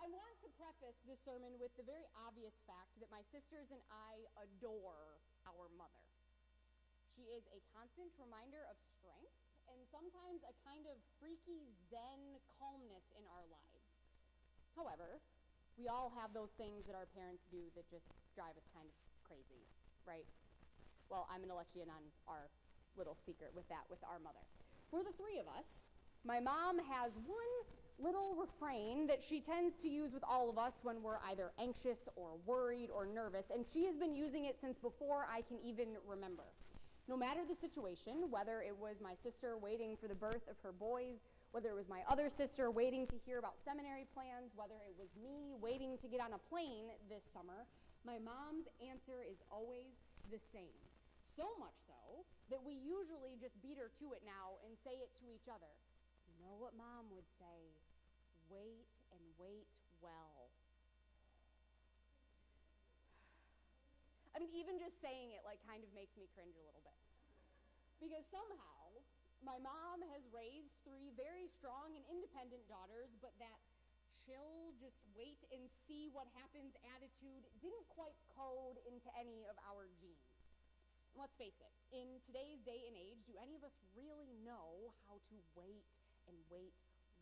I want to preface this sermon with the very obvious fact that my sisters and I adore our mother. She is a constant reminder of strength and sometimes a kind of freaky zen calmness in our lives. However, we all have those things that our parents do that just drive us kind of crazy, right? Well, I'm going to let you in on our little secret with that, with our mother. For the three of us, my mom has one little refrain that she tends to use with all of us when we're either anxious or worried or nervous, and she has been using it since before I can even remember. No matter the situation, whether it was my sister waiting for the birth of her boys, whether it was my other sister waiting to hear about seminary plans, whether it was me waiting to get on a plane this summer, my mom's answer is always the same. So much so that we usually just beat her to it now and say it to each other. You know what Mom would say? Wait and wait well. I mean, even just saying it kind of makes me cringe a little bit. Because somehow, my mom has raised three very strong and independent daughters, but that chill, just wait and see what happens attitude didn't quite code into any of our genes. And let's face it, in today's day and age, do any of us really know how to wait and wait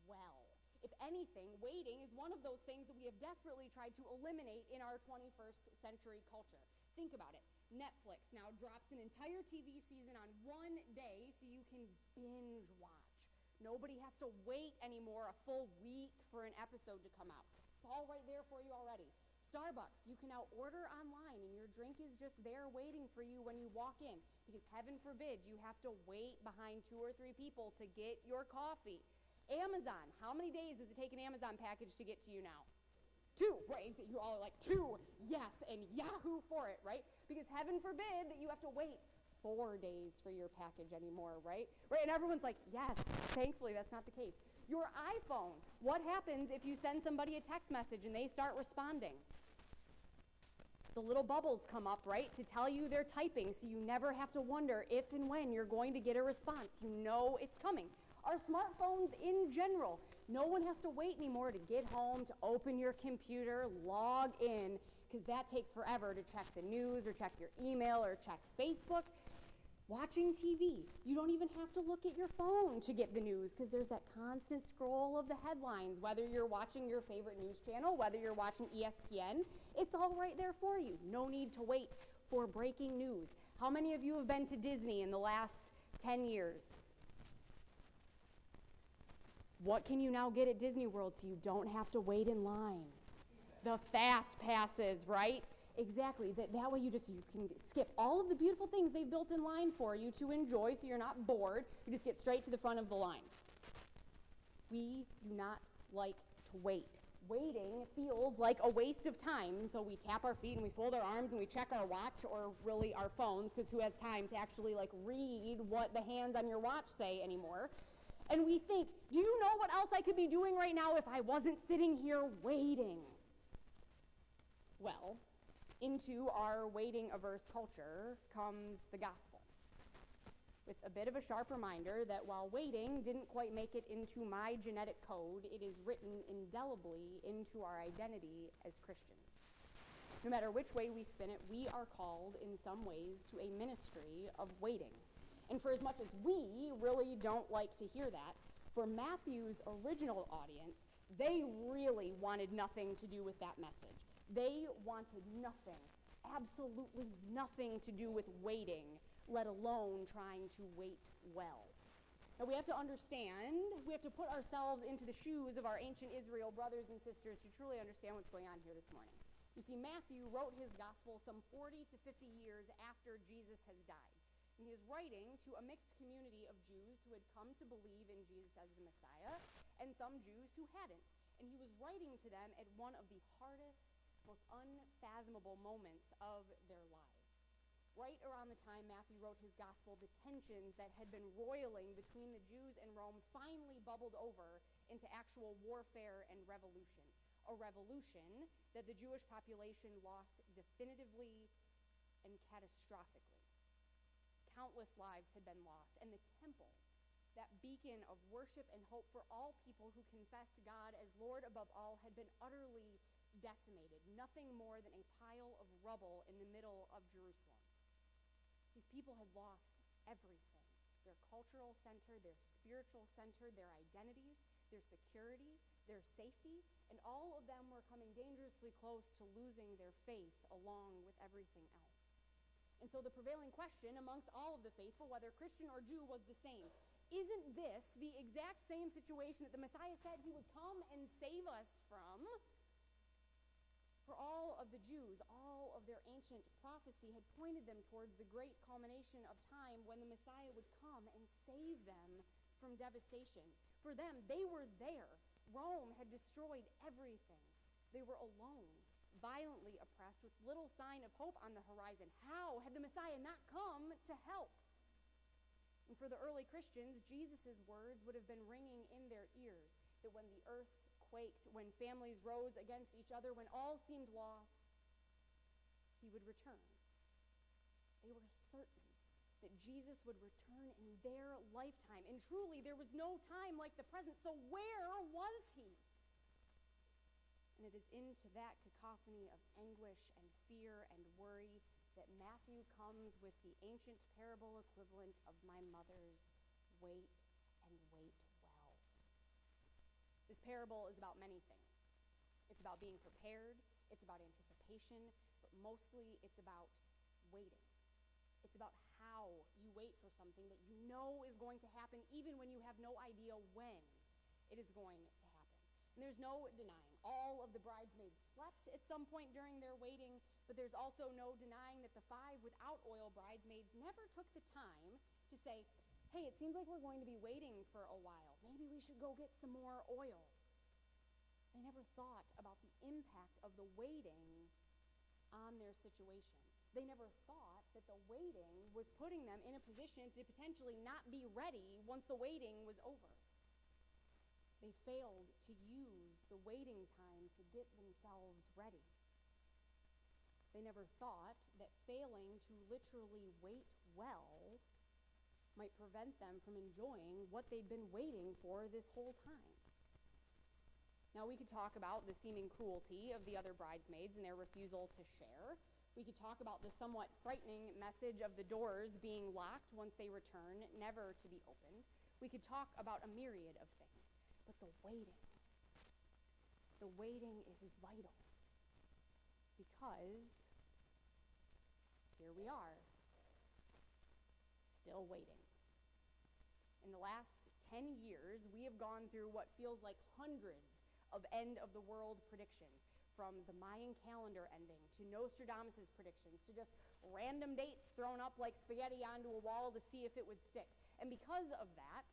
well? If anything, waiting is one of those things that we have desperately tried to eliminate in our 21st century culture. Think about it. Netflix now drops an entire TV season on one day so you can binge watch. Nobody has to wait anymore a full week for an episode to come out. It's all right there for you already. Starbucks, you can now order online and your drink is just there waiting for you when you walk in, because heaven forbid you have to wait behind 2 or 3 people to get your coffee. Amazon, how many days does it take an Amazon package to get to you now? 2, right? You're all like, 2, yes, and Yahoo for it, right? Because heaven forbid that you have to wait 4 days for your package anymore, right? Right, and everyone's like, yes, thankfully that's not the case. Your iPhone, what happens if you send somebody a text message and they start responding? The little bubbles come up, right, to tell you they're typing, so you never have to wonder if and when you're going to get a response. You know it's coming. Our smartphones in general, no one has to wait anymore to get home, to open your computer, log in, because that takes forever to check the news or check your email or check Facebook. Watching TV, you don't even have to look at your phone to get the news, because there's that constant scroll of the headlines. Whether you're watching your favorite news channel, whether you're watching ESPN, it's all right there for you. No need to wait for breaking news. How many of you have been to Disney in the last 10 years? What can you now get at Disney World so you don't have to wait in line? The fast passes, right? Exactly. That way you can skip all of the beautiful things they've built in line for you to enjoy, so you're not bored. You just get straight to the front of the line. We do not like to wait. Waiting feels like a waste of time, so we tap our feet and we fold our arms and we check our watch, or really our phones, because who has time to actually read what the hands on your watch say anymore? And we think, do you know what else I could be doing right now if I wasn't sitting here waiting? Well, into our waiting-averse culture comes the gospel, with a bit of a sharp reminder that while waiting didn't quite make it into my genetic code, it is written indelibly into our identity as Christians. No matter which way we spin it, we are called in some ways to a ministry of waiting. And for as much as we really don't like to hear that, for Matthew's original audience, they really wanted nothing to do with that message. They wanted nothing, absolutely nothing to do with waiting, let alone trying to wait well. Now we have to understand, we have to put ourselves into the shoes of our ancient Israel brothers and sisters to truly understand what's going on here this morning. You see, Matthew wrote his gospel some 40 to 50 years after Jesus has died. And he is writing to a mixed community of Jews who had come to believe in Jesus as the Messiah, and some Jews who hadn't. And he was writing to them at one of the hardest, most unfathomable moments of their lives. Right around the time Matthew wrote his gospel, the tensions that had been roiling between the Jews and Rome finally bubbled over into actual warfare and revolution. A revolution that the Jewish population lost definitively and catastrophically. Countless lives had been lost, and the temple that beacon of worship and hope for all people who confessed God as Lord above all, had been utterly decimated, nothing more than a pile of rubble in the middle of Jerusalem. These people had lost everything: their cultural center, their spiritual center, their identities, their security, their safety, and all of them were coming dangerously close to losing their faith along with everything else. And so the prevailing question amongst all of the faithful, whether Christian or Jew, was the same. Isn't this the exact same situation that the Messiah said he would come and save us from? For all of the Jews, all of their ancient prophecy had pointed them towards the great culmination of time when the Messiah would come and save them from devastation. For them, they were there. Rome had destroyed everything. They were alone, violently oppressed, with little sign of hope on the horizon. How had the Messiah not come to help? And for the early Christians, Jesus' words would have been ringing in their ears, that when the earth quaked, when families rose against each other, when all seemed lost, he would return. They were certain that Jesus would return in their lifetime. And truly, there was no time like the present, so where was he? And it is into that cacophony of anguish and fear and worry that Matthew comes with the ancient parable equivalent of my mother's wait and wait well. This parable is about many things. It's about being prepared, it's about anticipation, but mostly it's about waiting. It's about how you wait for something that you know is going to happen even when you have no idea when it is going to happen. And there's no denying, all of the bridesmaids slept at some point during their waiting, but there's also no denying that the 5 without oil bridesmaids never took the time to say, hey, it seems like we're going to be waiting for a while. Maybe we should go get some more oil. They never thought about the impact of the waiting on their situation. They never thought that the waiting was putting them in a position to potentially not be ready once the waiting was over. They failed to use the waiting time to get themselves ready. They never thought that failing to literally wait well might prevent them from enjoying what they'd been waiting for this whole time. Now, we could talk about the seeming cruelty of the other bridesmaids and their refusal to share. We could talk about the somewhat frightening message of the doors being locked once they return, never to be opened. We could talk about a myriad of things. But the waiting is vital. Because here we are, still waiting. In the last 10 years, we have gone through what feels like hundreds of end-of-the-world predictions, from the Mayan calendar ending to Nostradamus' predictions to just random dates thrown up like spaghetti onto a wall to see if it would stick. And because of that,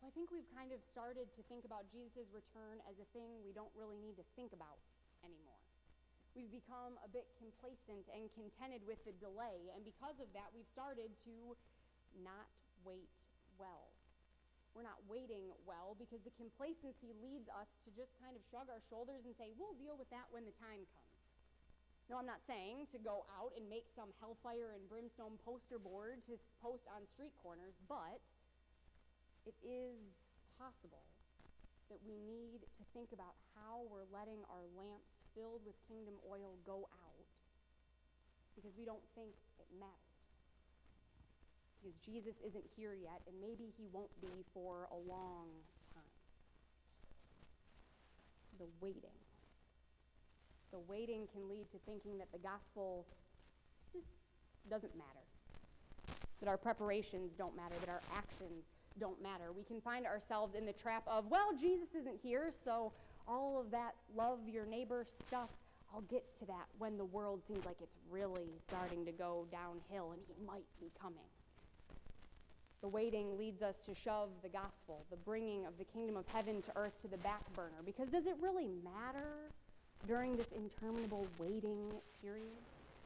I think we've kind of started to think about Jesus' return as a thing we don't really need to think about anymore. We've become a bit complacent and contented with the delay, and because of that, we've started to not wait well. We're not waiting well because the complacency leads us to just kind of shrug our shoulders and say, we'll deal with that when the time comes. No, I'm not saying to go out and make some hellfire and brimstone poster board to post on street corners, but it is possible that we need to think about how we're letting our lamps filled with kingdom oil go out because we don't think it matters. Because Jesus isn't here yet, and maybe he won't be for a long time. The waiting. The waiting can lead to thinking that the gospel just doesn't matter. That our preparations don't matter, that our actions don't matter. We can find ourselves in the trap of, well, Jesus isn't here, so all of that love your neighbor stuff, I'll get to that when the world seems like it's really starting to go downhill and he might be coming. The waiting leads us to shove the gospel, the bringing of the kingdom of heaven to earth, to the back burner. Because does it really matter during this interminable waiting period?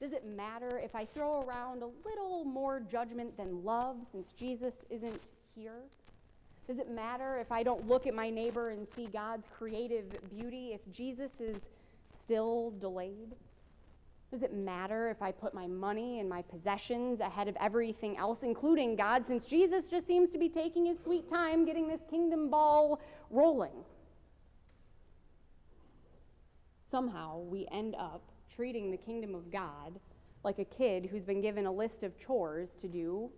Does it matter if I throw around a little more judgment than love since Jesus isn't here? Does it matter if I don't look at my neighbor and see God's creative beauty if Jesus is still delayed? Does it matter if I put my money and my possessions ahead of everything else, including God, since Jesus just seems to be taking his sweet time getting this kingdom ball rolling? Somehow we end up treating the kingdom of God like a kid who's been given a list of chores to do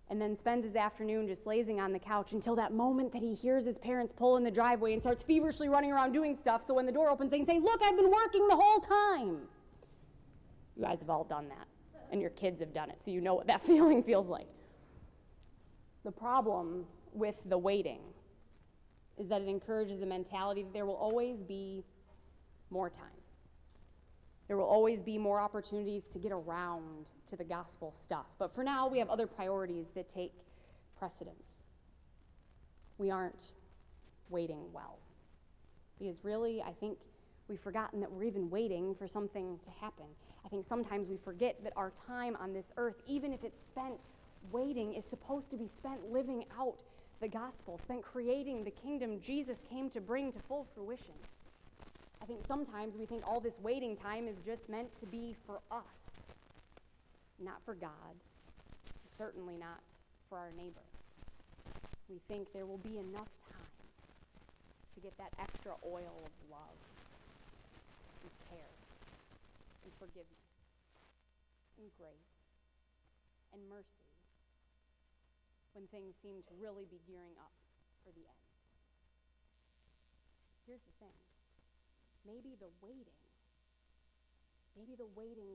and then spends his afternoon just lazing on the couch until that moment that he hears his parents pull in the driveway and starts feverishly running around doing stuff, so when the door opens they can say, "Look, I've been working the whole time." You guys have all done that, and your kids have done it, so you know what that feeling feels like. The problem with the waiting is that it encourages a mentality that there will always be more time. There will always be more opportunities to get around to the gospel stuff. But for now, we have other priorities that take precedence. We aren't waiting well. Because really, I think we've forgotten that we're even waiting for something to happen. I think sometimes we forget that our time on this earth, even if it's spent waiting, is supposed to be spent living out the gospel, spent creating the kingdom Jesus came to bring to full fruition. I think sometimes we think all this waiting time is just meant to be for us, not for God, certainly not for our neighbor. We think there will be enough time to get that extra oil of love and care and forgiveness and grace and mercy when things seem to really be gearing up for the end. Here's the thing. Maybe the waiting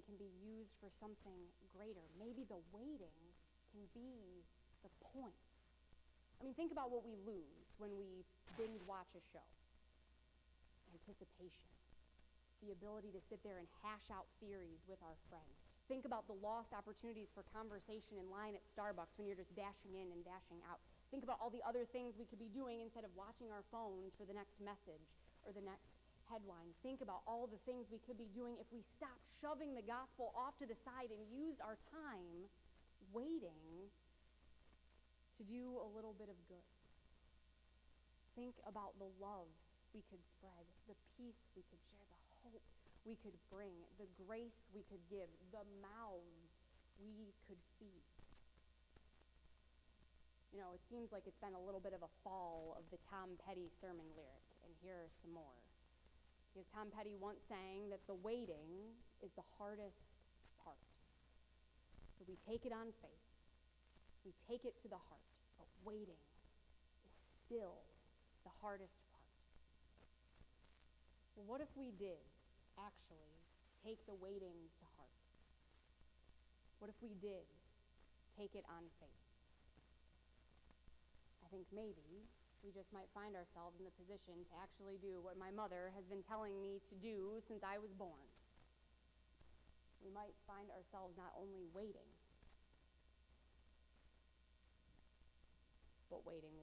can be used for something greater. Maybe the waiting can be the point. I mean, think about what we lose when we binge watch a show. Anticipation. The ability to sit there and hash out theories with our friends. Think about the lost opportunities for conversation in line at Starbucks when you're just dashing in and dashing out. Think about all the other things we could be doing instead of watching our phones for the next message or the next headline. Think about all the things we could be doing if we stopped shoving the gospel off to the side and used our time waiting to do a little bit of good. Think about the love we could spread, the peace we could share, the hope we could bring, the grace we could give, the mouths we could feed. You know, it seems like it's been a little bit of a fall of the Tom Petty sermon lyric, and here are some more. Because Tom Petty once sang that the waiting is the hardest part. But we take it on faith. We take it to the heart. But waiting is still the hardest part. Well, what if we did actually take the waiting to heart? What if we did take it on faith? I think maybe we just might find ourselves in the position to actually do what my mother has been telling me to do since I was born. We might find ourselves not only waiting, but waiting